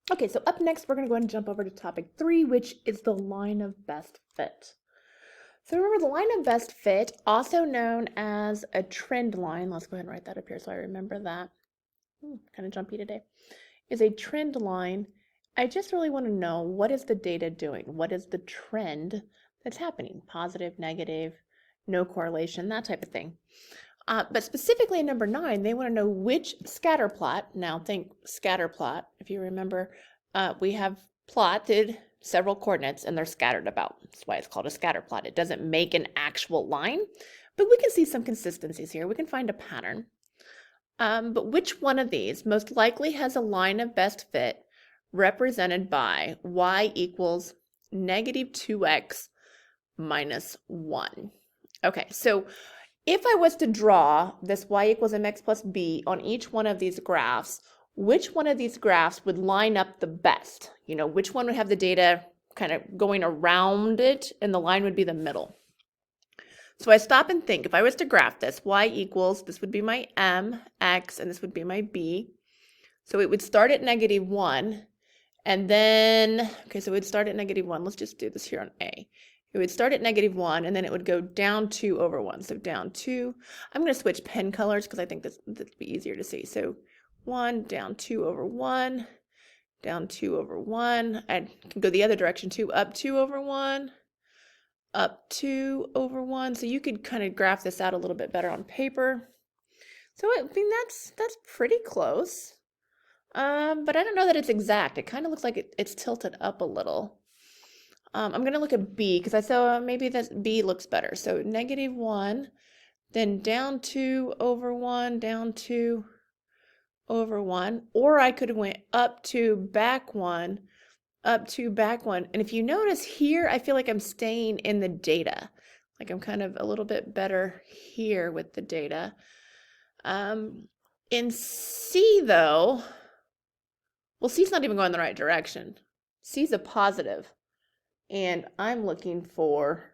Okay, so up next, we're going to go ahead and jump over to topic 3, which is the line of best fit. So remember, the line of best fit, also known as a trend line, let's go ahead and write that up here so I remember that. Kind of jumpy today. Is a trend line. I just really want to know, what is the data doing? What is the trend that's happening? Positive, negative, no correlation, that type of thing. But specifically in number 9, they want to know which scatter plot. Now think scatter plot. If you remember, we have plotted several coordinates and they're scattered about. That's why it's called a scatter plot. It doesn't make an actual line, but we can see some consistencies here. We can find a pattern. But which one of these most likely has a line of best fit represented by y equals negative 2x minus 1? Okay, so if I was to draw this y equals mx plus b on each one of these graphs, which one of these graphs would line up the best? You know, which one would have the data kind of going around it and the line would be the middle? So I stop and think, if I was to graph this, y equals, this would be my m, x, and this would be my b. So it would start at negative 1, and then, okay, so it would start at negative 1. Let's just do this here on a. It would start at negative 1, and then it would go down 2 over 1. So down 2. I'm going to switch pen colors because I think this would be easier to see. So 1, down 2 over 1, down 2 over 1. I can go the other direction too, up 2 over 1, up 2 over 1. So you could kind of graph this out a little bit better on paper. So I mean, that's pretty close. But I don't know that it's exact. It kind of looks like it's tilted up a little. I'm going to look at B because I saw maybe that B looks better. So negative 1, then down 2 over 1, down 2 over 1. Or I could have went up 2, back 1, up 2, back 1. And if you notice here, I feel like I'm staying in the data. Like I'm kind of a little bit better here with the data. In C, though, well, C's not even going the right direction. C's a positive, and I'm looking for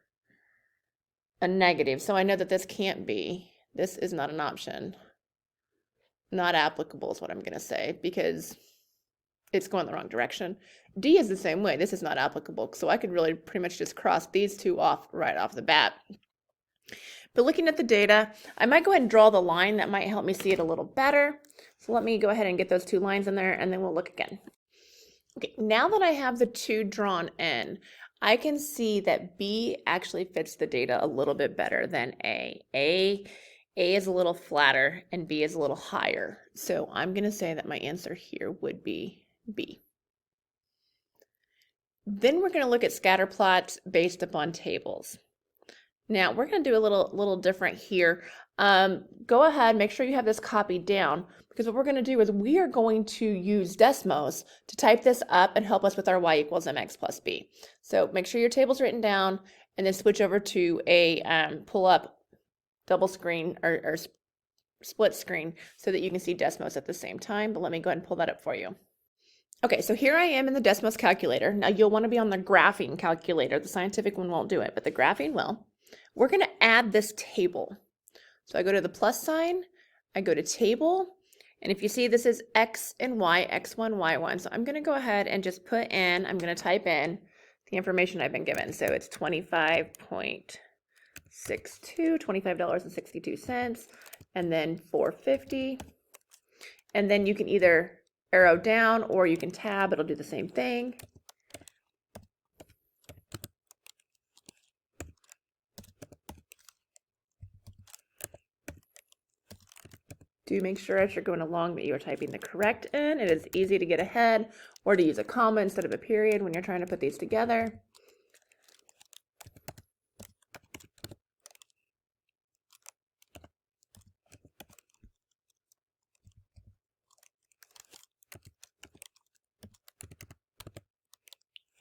a negative. So I know that this can't be. This is not an option. Not applicable is what I'm going to say, because it's going the wrong direction. D is the same way. This is not applicable. So I could really pretty much just cross these two off right off the bat. But looking at the data, I might go ahead and draw the line. That might help me see it a little better. So let me go ahead and get those two lines in there, and then we'll look again. Okay, now that I have the two drawn in, I can see that B actually fits the data a little bit better than A. A is a little flatter and B is a little higher. So I'm going to say that my answer here would be B. Then we're going to look at scatter plots based upon tables. Now we're going to do a little different here. Go ahead, make sure you have this copied down, because what we're going to do is we are going to use Desmos to type this up and help us with our y equals mx plus b. So make sure your table's written down, and then switch over to a pull up double screen or split screen so that you can see Desmos at the same time. But let me go ahead and pull that up for you. Okay, so here I am in the Desmos calculator. Now you'll want to be on the graphing calculator. The scientific one won't do it, but the graphing will. We're going to add this table. So I go to the plus sign, I go to table, and if you see, this is X and Y, X1, Y1. So I'm going to go ahead and just put in, I'm going to type in the information I've been given. So it's 25.62, $25.62, and then 450. And then you can either arrow down or you can tab, it'll do the same thing. Do make sure as you're going along that you are typing the correct in. It is easy to get ahead or to use a comma instead of a period when you're trying to put these together.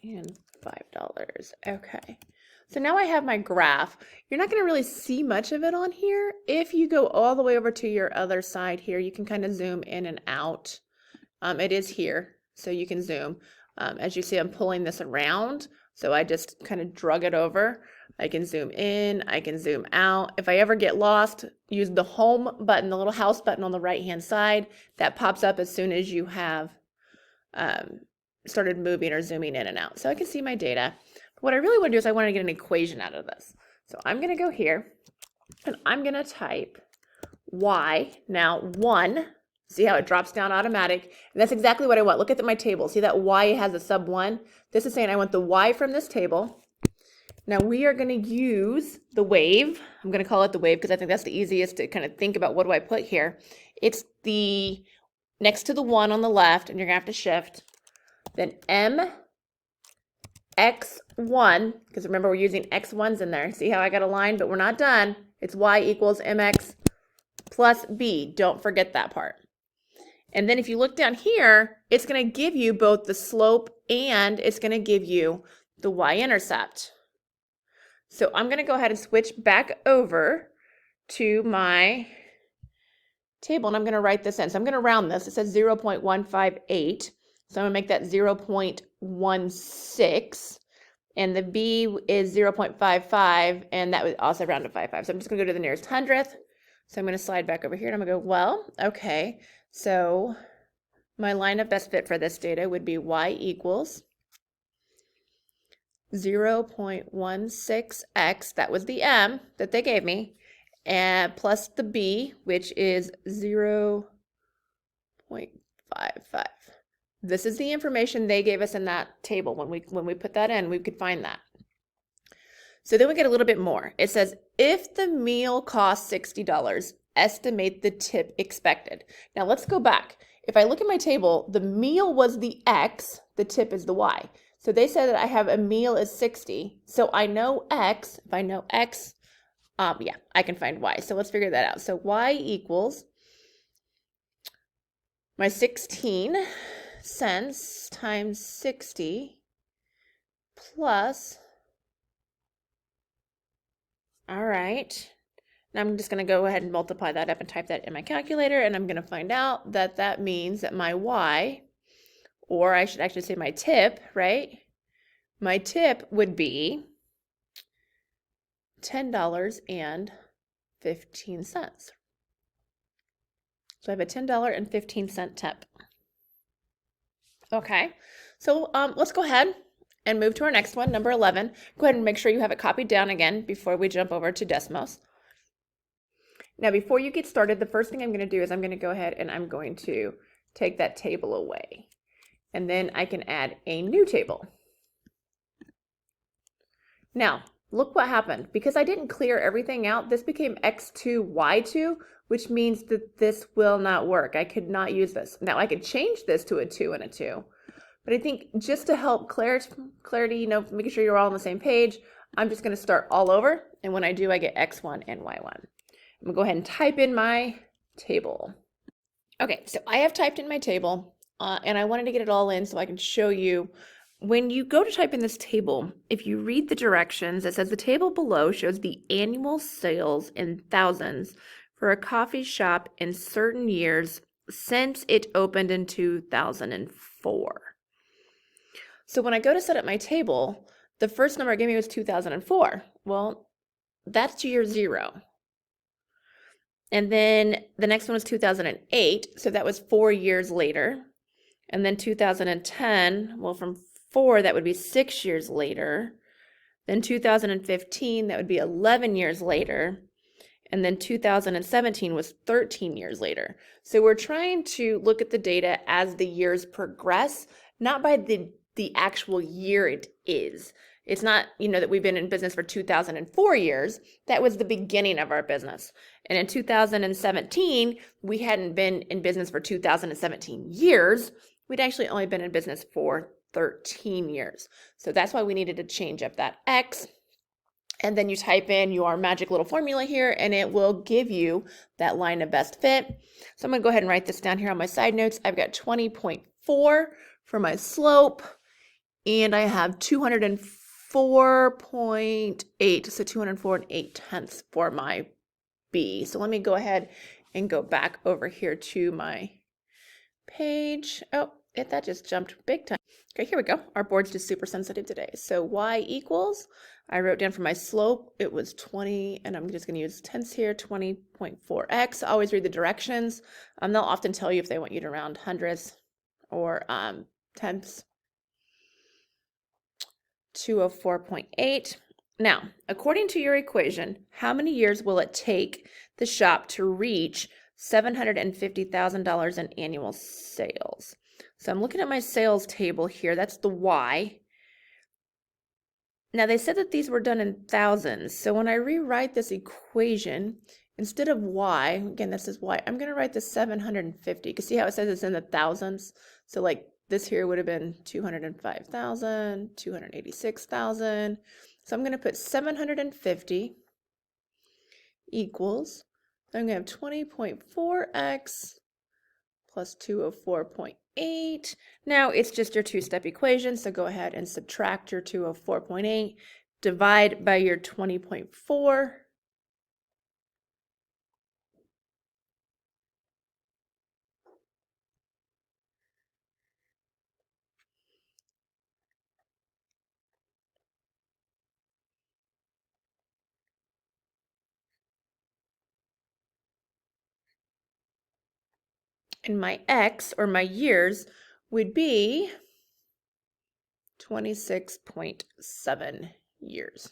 And $5. Okay. So now I have my graph. You're not going to really see much of it on here. If you go all the way over to your other side here, you can kind of zoom in and out. It is here, so you can zoom. As you see, I'm pulling this around, so I just kind of drug it over. I can zoom in, I can zoom out. If I ever get lost, use the home button, the little house button on the right-hand side. That pops up as soon as you have started moving or zooming in and out. So I can see my data. But what I really want to do is I want to get an equation out of this. So I'm going to go here and I'm going to type y. Now 1, see how it drops down automatic? And that's exactly what I want. Look at my table. See that y has a sub 1? This is saying I want the y from this table. Now we are going to use the wave. I'm going to call it the wave because I think that's the easiest to kind of think about what do I put here. It's the next to the 1 on the left, and you're going to have to shift. Then mx1, because remember we're using x1s in there. See how I got a line, but we're not done. It's y equals mx plus b. Don't forget that part. And then if you look down here, it's going to give you both the slope and it's going to give you the y-intercept. So I'm going to go ahead and switch back over to my table and I'm going to write this in. So I'm going to round this. It says 0.158. So I'm going to make that 0.16. And the b is 0.55, and that would also round to 55. So I'm just going to go to the nearest hundredth. So I'm going to slide back over here and I'm going to go, well, okay. So my line of best fit for this data would be y equals 0.16x, that was the m that they gave me, and plus the b, which is 0.55. This is the information they gave us in that table. When we put that in, we could find that. So then we get a little bit more. It says, if the meal costs $60, estimate the tip expected. Now let's go back. If I look at my table, the meal was the x, the tip is the y. So they said that I have a meal is 60. So I know x. If I know x, yeah, I can find y. So let's figure that out. So y equals my 16 cents times 60 plus, all right. Now I'm just going to go ahead and multiply that up and type that in my calculator, and I'm going to find out that that means that my y, or I should actually say my tip, right? My tip would be $10.15. So I have a $10.15 tip. Okay, so let's go ahead and move to our next one, number 11. Go ahead and make sure you have it copied down again before we jump over to Desmos. Now, before you get started, the first thing I'm going to do is I'm going to go ahead and I'm going to take that table away. And then I can add a new table. Now, look what happened. Because I didn't clear everything out, this became x2, y2, which means that this will not work. I could not use this. Now, I could change this to a 2 and a 2. But I think just to help clarity, you know, making sure you're all on the same page, I'm just going to start all over. And when I do, I get x1 and y1. I'm going to go ahead and type in my table. Okay, so I have typed in my table, and I wanted to get it all in so I can show you. When you go to type in this table, if you read the directions, it says the table below shows the annual sales in thousands for a coffee shop in certain years since it opened in 2004. So when I go to set up my table, the first number it gave me was 2004. Well, that's year 0. And then the next one was 2008, so that was 4 years later. And then 2010, well, from 4, that would be 6 years later. Then 2015, that would be 11 years later. And then 2017 was 13 years later. So we're trying to look at the data as the years progress, not by the actual year it is. It's not, you know, that we've been in business for 2004 years. That was the beginning of our business. And in 2017, we hadn't been in business for 2017 years. We'd actually only been in business for 13 years. So that's why we needed to change up that X. And then you type in your magic little formula here, and it will give you that line of best fit. So I'm going to go ahead and write this down here on my side notes. I've got 20.4 for my slope, and I have 204.8, so 204 8/10 for my B. So let me go ahead and go back over here to my page. Oh, that just jumped big time. Okay, here we go. Our board's just super sensitive today. So y equals, I wrote down for my slope, it was 20, and I'm just going to use tenths here, 20.4x. Always read the directions. They'll often tell you if they want you to round hundredths or tenths. 204.8. Now, according to your equation, how many years will it take the shop to reach $750,000 in annual sales? So I'm looking at my sales table here. That's the Y. Now they said that these were done in thousands. So when I rewrite this equation, instead of Y, again, this is Y, I'm going to write the 750. You can see how it says it's in the thousands. So like this here would have been 205,000, 286,000. So I'm going to put 750 equals, I'm going to have 20.4x plus 204.8. Now it's just your two-step equation, so go ahead and subtract your 204.8, divide by your 20.4. And my X, or my years, would be 26.7 years.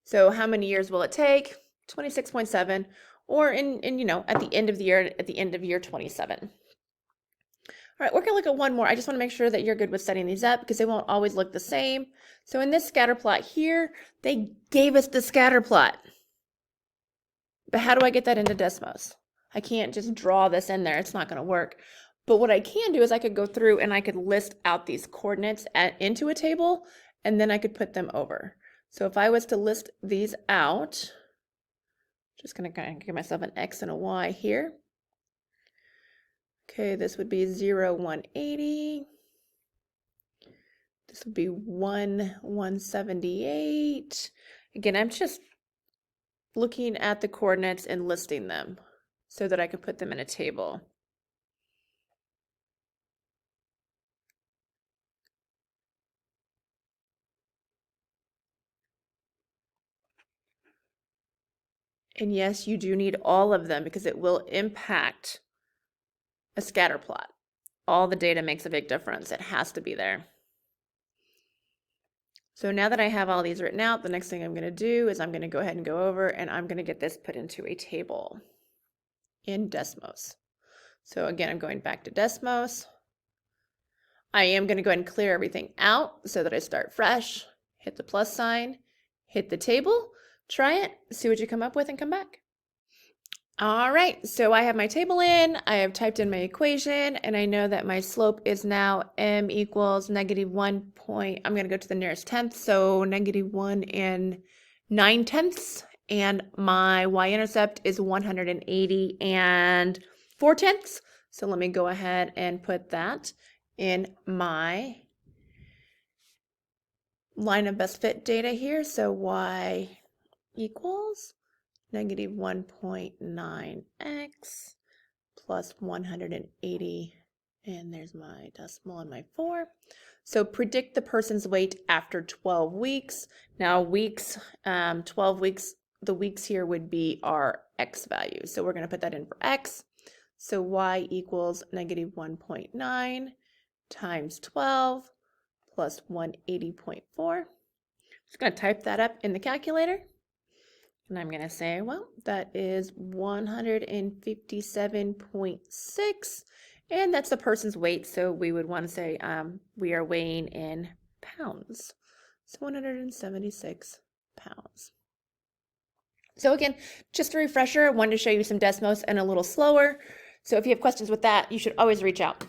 So how many years will it take? 26.7, or in you know, at the end of the year 27. All right, we're gonna look at one more. I just want to make sure that you're good with setting these up because they won't always look the same. So in this scatter plot here, they gave us the scatter plot. But how do I get that into Desmos? I can't just draw this in there. It's not going to work. But what I can do is I could go through and I could list out these coordinates into a table, and then I could put them over. So if I was to list these out, just going to kind of give myself an X and a Y here. Okay, this would be 0, 180. This would be 1, 178. Again, I'm just looking at the coordinates and listing them so that I could put them in a table. And yes, you do need all of them because it will impact a scatter plot. All the data makes a big difference. It has to be there. So now that I have all these written out, the next thing I'm going to do is I'm going to go ahead and go over and I'm going to get this put into a table in Desmos. So again, I'm going back to Desmos. I am going to go ahead and clear everything out so that I start fresh, hit the plus sign, hit the table, try it, see what you come up with, and come back. All right, so I have my table in, I have typed in my equation, and I know that my slope is now m equals -1 point, I'm going to go to the nearest tenth, so -1 and 9/10, and my y-intercept is 180 and 4/10. So let me go ahead and put that in my line of best fit data here. So y equals -1.9x plus 180, and there's my decimal and my 4. So predict the person's weight after 12 weeks. Now weeks, 12 weeks, the weeks here would be our x value. So we're going to put that in for x. So y equals -1.9 times 12 plus 180.4. Just going to type that up in the calculator. And I'm going to say, well, that is 157.6. And that's the person's weight. So we would want to say we are weighing in pounds. So 176 pounds. So again, just a refresher, I wanted to show you some Desmos and a little slower. So if you have questions with that, you should always reach out.